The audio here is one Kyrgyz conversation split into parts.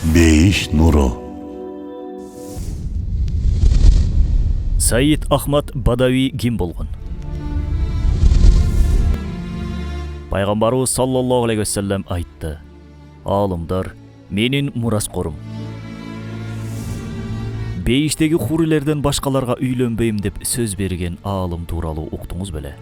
Бейиш нуру. Саид Ахмад Бадави ким болгон? Пайгамбарыбыз саллаллаху алейхи вассалам айтты: "Алымдар менин мураскорум. Бейиштеги хурилерден башкаларга үйлөнбөйм" деп сөз берген аалым тууралуу уктуңуз беле?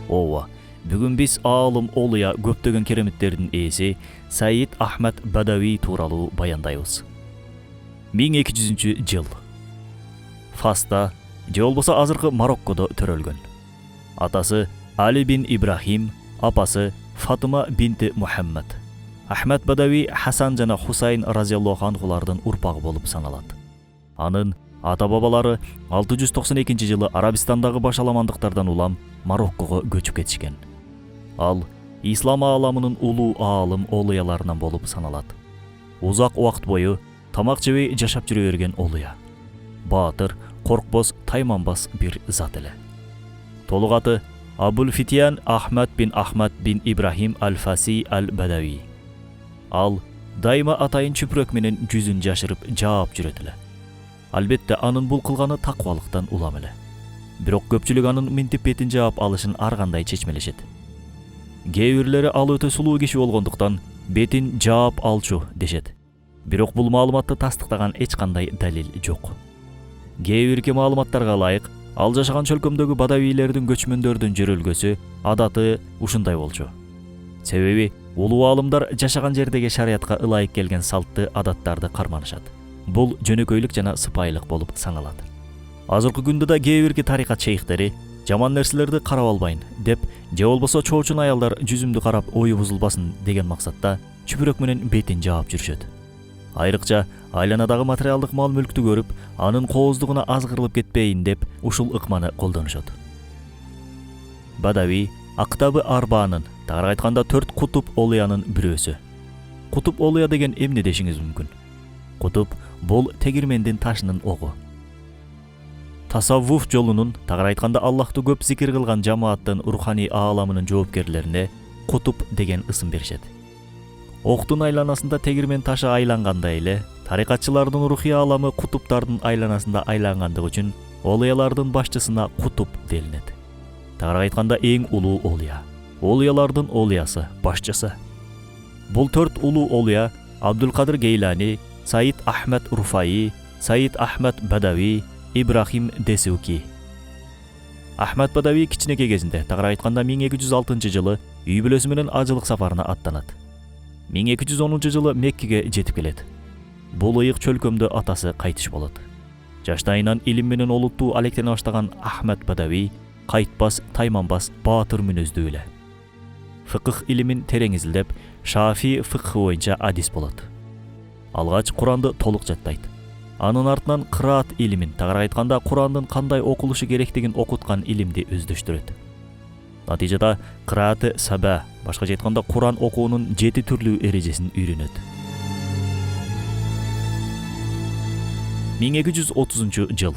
Ооба, бүгүн биз аалым олуя көптөгөн кереметтердин ээси Саид Ахмад Бадави тууралуу баяндайбыз. 1200-жыл. Фаста, же болбосо азыркы Мароккодо төрөлгөн. Атасы Али бин Ибрахим, апасы Фатыма бинти Мухаммад. Ахмад Бадави Хасан жана Хусайн разияллаху анхулардын урпагы болуп саналат. Анын ата-бабалары 692-жылы Арабистандагы башаламандыктардан улам Мароккого көчүп кетишкен. Ал ислам ааламынын улуу аалым олуяларынан болуп саналат. Узак убакыт бою тамак жебей жашап жүрө берген олуя. Баатыр, коркпос, тайманбас бир зат эле. Толук аты Абул Фитиян Ахмад бин Ибрахим аль-Фаси аль-Бадави. Ал дайыма атайын чүпүрөк менен жүзүн жашырып жаап жүрөт эле. Албетте анын бул кылганы таквалыктан улам эле. Бирок көпчүлүк анын минтип бетин жаап алышын ар кандай чечмелешет. Кээ бирлери ал өтө сулуу киши болгондуктан бетин жаап алчу дешет. Бирок бул маалыматты тастыктаган эч кандай далил жок. Кээ бирки маалыматтарга ылайык, ал жашаган чөлкөмдөгү бадавийлердин көчмөндөрдүн жөрөлгөсү, адаты ушундай болчу. Себеби улуу аалымдар жашаган жердеги шариятка ылайык келген салтты, адаттарды карманышат. Бул жөнөкөйлүк жана сыпайылык болуп саналат. Азыркы күндө да кээ бирки тарикат шейхтери жаман нерселерди карап албайын деп, же болбосо чоочун аялдар жүзүмдү карап ою бузулбасын деген максатта чүпүрөк менен бетин жаап жүрүшөт. Айрыкча айланадагы материалдык мал-мүлктү көрүп, анын кооздугуна азгырылып кетпейин деп ушул ыкманы колдонушат. Бадави Актабы Арбаанын, тагыраак айтканда 4 кутуп олуянын бирөөсү. Кутуп олуя деген эмне дешиңиз мүмкүн? Кутуп бул тегирмендин ташынын огу. Тасаввуф жолунун, тагыраак айтканда Аллахты көп зикир кылган жамааттын руханий ааламынын жоопкерлерине кутуп деген ысым беришет. Октун айланасында тегирмен ташы айлангандай эле, тарикатчылардын рухий ааламы кутуптардын айланасында айлангандыгы үчүн олуялардын башчысына кутуп делинет. Тагыраак айтканда эң улуу олуя. Олуялардын олуясы, башчысы. Бул 4 улуу олуя Абдул-Кадир Гейлани, Саид Ахмад Руфаи, Саид Ахмад Бадави, Ибрахим Десуки. Ахмад Бадави кичинекей кезинде, тагыраак айтканда 1206-жылы үй бүлөсү менен ажылык сапарына аттанат. 1210-жылы Меккеге жетип келет. Бул ыйык чөлкөмдө атасы кайтыш болот. Жаштайынан илим менен олуттуу алектене баштаган Ахмад Бадави кайтпас, тайманбас, баатыр мүнөздүү эле. Фыкых илимин терең изилдеп, Шафи фыкхы боюнча адис болот. Алгач Куранды толук жаттайт. Анын артынан кыраат илимин, тагыраак айтканда Курандын кандай окулушу керектигин окуткан илимди өздөштүрөт. Натыйжада кырааты саба, башкача айтканда Куран окуунун 7 түрлүү эрежесин үйрөнөт. 1230-жыл.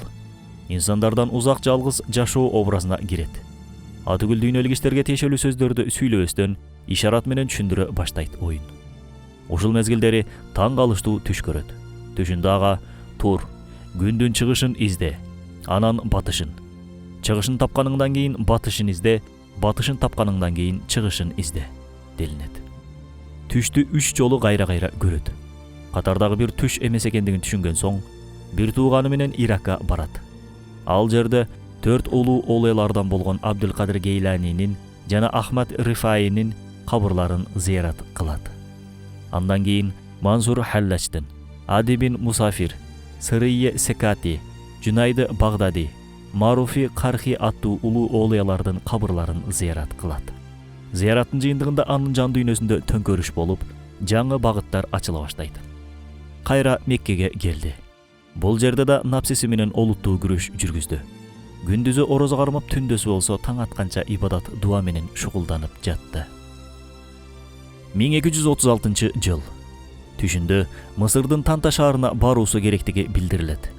Инсандардан узак жалгыз жашоо образына кирет. Атүгүл дүйнөлүк иштерге тиешелүү сөздөрдү сүйлөбөстөн ишарат менен түшүндүрө баштайт оюн. Ушул мезгилдери таң калыштуу түш көрөт. Түшүндө ага тур, күндүн чыгышын изде, анан батышын. Чыгышын тапканыңдан кийин батышын изде, батышын тапканыңдан кийин чыгышын изде делинет. Түштү 3 жолу кайра-кайра көрөт. Катардагы бир түш эмес экендигин түшүнгөн соң, бир тууганы менен Иракка барат. Ал жерде 4 улуу олуялардан болгон Абдул-Кадир Гейланинин жана Ахмад Рифаинин кабырларын зыярат кылат. Андан кийин Мансур Халлачтын, Ади бин Мусафир, Сырые Секати, Жунайды Багдади, Маруфи Кархи аттуу улуу олуялардын кабырларын зыярат кылат. Зыяраттын жыйынтыгында анын жан дүйнөсүндө төңкөрүш болуп, жаңы багыттар ачыла баштайт. Кайра Меккеге келди. Бул жерде да напсиси менен олуттуу күрөш жүргүздү. Күндүзү орозо кармап, түндөсү болсо таң атканча ибадат дуа менен шугулданып жатты. 1236-жыл. Түшүндө Мысырдын Танта шаарына баруусу керектиги билдирилет.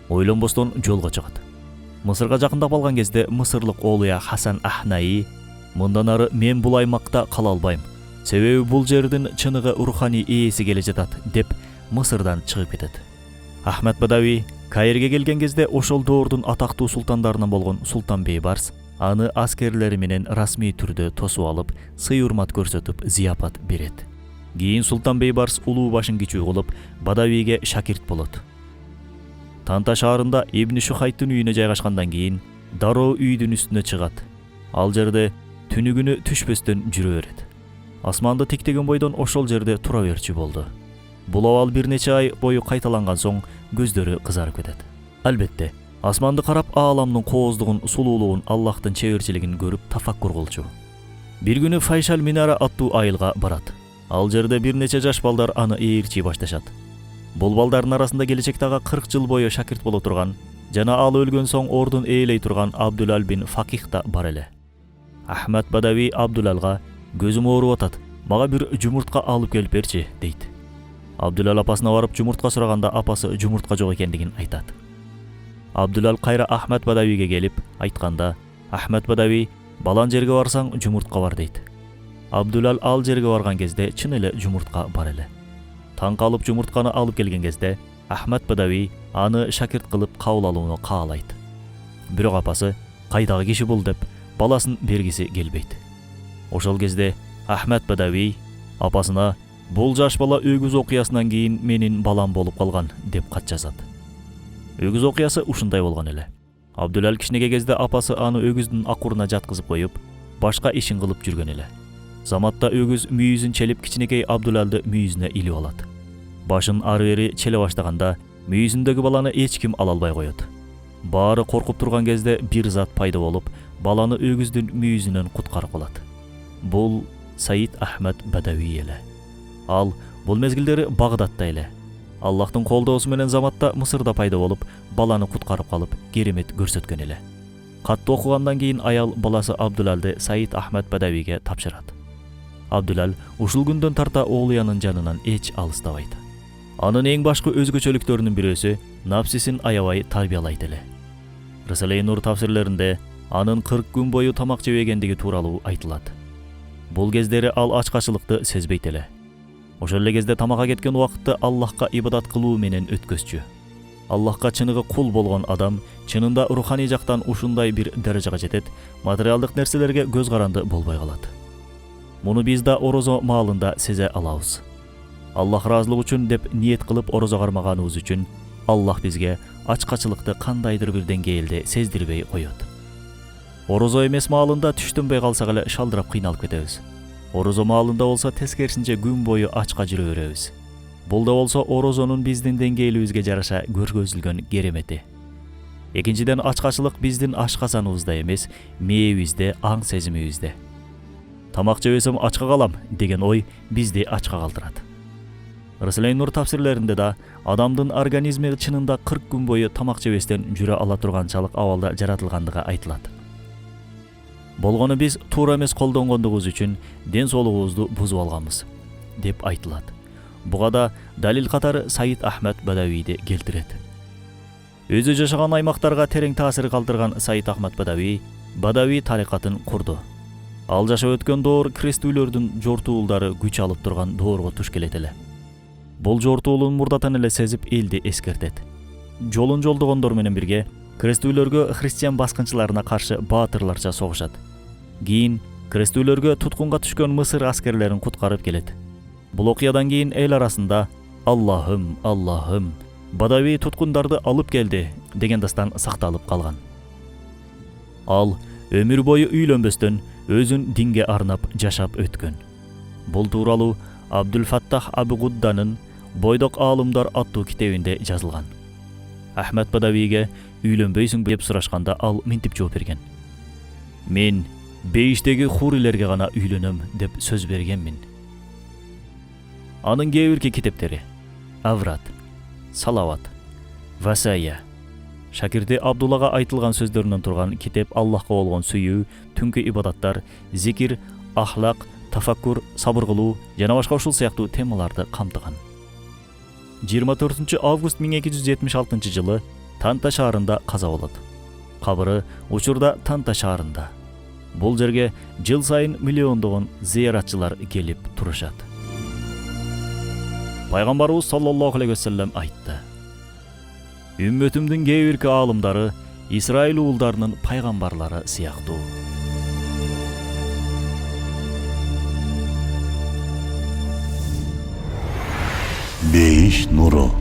Ойлонбостон жолго чыгат. Мысырга жакындап алган кезде мысырлык олуя Хасан Ахнаи: "Мындан ары мен бул аймакта кала албайм. Себеби бул жердин чыныгы руханий ээси келе жатат деп Мысырдан чыгып кетет. Ахмед Бадави Каирге келген кезде ошол доордун атактуу султандарынан болгон Султан Бейбарс аны аскерлери менен расмий түрдө тосуп алып, сый-урмат көрсөтүп зияпат берет. Кийин Султан Бейбарс улуу башын кичүү кылып, Бадавиге шакирт болот. Танта шаарында Ибн Шухайттын үйүнө жайгашкандан кийин дароо үйдүн үстүнө чыгат. Ал жерде түнү күнү түшпөстөн жүрө берет. Асманды тиктеген бойдон ошол жерде тура берчү болду. Бул абал бир нече ай бою кайталанган соң көздөрү кызарып кетет. Албетте, асманды карап ааламдын кооздугун, сулуулугун, Аллахтын чеберчилигин көрүп тафаккур кылчу. Бир күнү Файшал Минара аттуу айылга барат. Ал жерде бир нече жаш балдар аны ээрчи башташат. Бул балдардын арасында келечектеги 40 жыл бою шакирт боло турган жана ал өлгөн соң ордун ээлей турган Абдулал бин Факих да бар эле. Ахмед Бадави Абдулалга көзүм ооруп атат, мага бир жумуртка алып келип берчи дейт. Абдулал апасына барып жумуртка сураганда апасы жумуртка жок экендигин айтат. Абдулал кайра Ахмед Бадавиге келип айтканда, Ахмед Бадави балан жерге барсаң жумуртка бар дейт. Абдулал ал жерге барган кезде чын эле жумуртка бар эле. Таң калып жумуртканы алып келген кезде Ахмед Бадави аны шакирт кылып кабыл алууну каалайт. Бирок апасы кайдагы киши бул деп баласын бергиси келбейт. Ошол кезде Ахмед Бадави апасына бул жаш бала өгүз окуясынан кийин менин балам болуп калган деп кат жазат. Өгүз окуясы ушундай болгон эле. Абдулал кичинекей кезде апасы аны өгүздүн акуруна жаткызып коюп, башка ишин кылып жүргөн эле. Заматта өгүз мүйүзүн челип кичинекей Абдулалды мүйүзүнө илип алат. Башын ары бери челе баштаганда мүйүзүндөгү баланы эч ким ала албай коет. Баары коркуп турган кезде бир зат пайда болуп, баланы өгүздүн мүйүзүнөн куткарып калат. Бул Саид Ахмед Бадави эле. Ал бул мезгилдери Багдадта эле. Аллахтын колдоосу менен заматта Мысырда пайда болуп, баланы куткарып калып, керемет көрсөткөн эле. Катты окугандан кийин аял баласы Абдулалды Саид Ахмед Бадавиге тапшырат. Абдулал ушул күндөн тарта оолуянын жанынан эч алыстабайт. Анын эң башкы өзгөчөлүктөрүнүн бирөөсү напсисин аябай тарбиялайт эле. Рисале-и Нур тафсирлеринде анын 40 күн бою тамак жебегендиги тууралуу айтылат. Бул кездери ал ачкачылыкты сезбейт эле. Ошол эле кезде тамакка кеткен убакытты Аллахка ибадат кылуу менен өткөзчү. Аллахка чыныгы кул болгон адам чынында руханий жактан ушундай бир даражага жетет, материалдык нерселерге көз каранды болбой калат. Муну биз да орозо маалында сезе алабыз. Аллах ыраазылык үчүн деп ниет кылып орозо кармаганыбыз үчүн Аллах бизге ачкачылыкты кандайдыр бир деңгээлде сездирбей коет. Орозо эмес маалында түштөнбөй калсак эле шалдырап кыйналып кетебиз. Орозо маалында болсо тескерисинче күн бою ачка жүрө беребиз. Бул да болсо орозонун биздин деңгээлибизге жараша көргөзүлгөн керемети. Экинчиден ачкачылык биздин ашказаныбызда эмес, мээбизде, аң сезимибизде. Тамак жебесем ачка калам деген ой бизди ачка калтырат. Рисале-и Нур тафсирлеринде да адамдын организми чынында 40 күн бою тамак жебестен жүрө ала турганчалык абалда жаратылгандыгы айтылат. Болгону биз туура эмес колдонгондугубуз үчүн ден соолугубузду бузуп алганбыз деп айтылат. Буга да далил катары Саид Ахмед Бадавиди келтирет. Өзү жашаган аймактарга терең таасир калтырган Саид Ахмед Бадави Бадави тарикатын курду. Ал жашап өткөн доор крестүүлөрдүн жортуулдары күч алып турган доорго туш келет эле. Бул жортуулун мурдатан эле сезип элди эскертет. Жолун жолдогондор менен бирге крестүүлөргө христиан баскынчыларына каршы баатырларча согушат. Кийин крестүүлөргө туткунга түшкөн Мысыр аскерлерин куткарып келет. Бул окуядан кийин эл арасында Аллахым, Аллахым, Бадави туткундарды алып келди деген дастан сакталып калган. Ал өмүр бою үйлөнбөстөн өзүн динге арнап жашап өткөн. Бул тууралуу Абдул-Фаттах Абу-Гудданын Бойдок аалымдар аттуу китебинде жазылган. Ахмед Бадавиге үйлөнбөйсүң деп сурашканда ал мынтип жооп берген. Мен бейиштеги хурилерге гана үйлөнөм деп сөз бергенмин. Анын кээ бирки китептери Аврат, Салават, Васая, шакирти Абдуллага айтылган сөздөрүнөн турган китеп Аллахка болгон сүйүү, түнкү ибадаттар, зикир, ахлак, тафаккур, сабыр кылуу жана башка ушул сыяктуу темаларды камтыган. 24 август 1276 жылы Танта шаарында каза болот. Кабыры учурда Танта шаарында. Бул жерге жыл сайын миллиондогон зыяратчылар келип турушат. Пайгамбарыбыз саллаллаху алейхи вассалам айтты: Үммөтүмдүн кээ бирки аалымдары Исраил уулдарынын пайгамбарлары сыяктуу. Бейиш нуру.